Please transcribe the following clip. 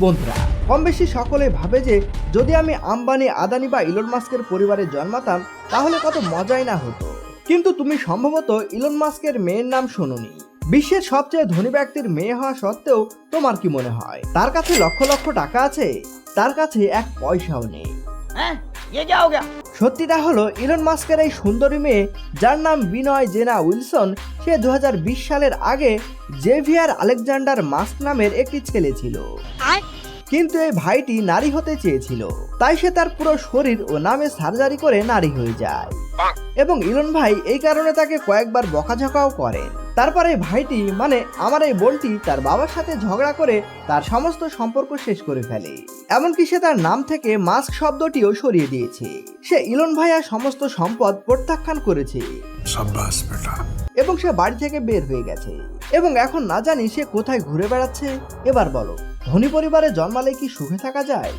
বন্ধুরা, কম বেশি সকলে ভাবে যে যদি আমি আম্বানি, আদানি বা ইলন মাস্কের পরিবারে জন্মাতাম তাহলে কত মজাই না হতো। কিন্তু তুমি সম্ভবত ইলন মাস্কের মেয়ের নাম শোনোনি। বিশ্বের সবচেয়ে ধনী ব্যক্তির মেয়ে হওয়া সত্ত্বেও তোমার কি মনে হয় তার কাছে লক্ষ লক্ষ টাকা আছে? তার কাছে এক পয়সাও নেই। ये क्या हो गया? সত্যিটা হলো ইলন মাস্কের এই সুন্দরী মেয়ে, যার নাম বিনয় জেনা উইলসন, সে 2020 সালের আগে জেভিয়ার আলেকজান্ডার মাস্ক নামের একটি ছেলে ছিল। কিন্তু এই ভাইটি নারী হতে চেয়েছিল, তাই সে তার পুরো শরীর ও নামে সার্জারি করে নারী হয়ে যায়। এবং ইলন ভাই এই কারণে তাকে কয়েকবার বকাঝকাও করেন। তারপরে ভাইটি মানে আমার এই বোনটি তার বাবার সাথে ঝগড়া করে তার সমস্ত সম্পর্ক শেষ করে ফেলে। এমনকি সে তার নাম থেকে মাস্ক শব্দটিও সরিয়ে দিয়েছে। সে ইলন ভাইয়ার সমস্ত সম্পদ প্রত্যাখ্যান করেছে এবং সে বাড়ি থেকে বের হয়ে গেছে। এবং এখন না জানি সে কোথায় ঘুরে বেড়াচ্ছে। এবার বলো, ধনী পরিবারে জন্মালে কি সুখে থাকা যায়?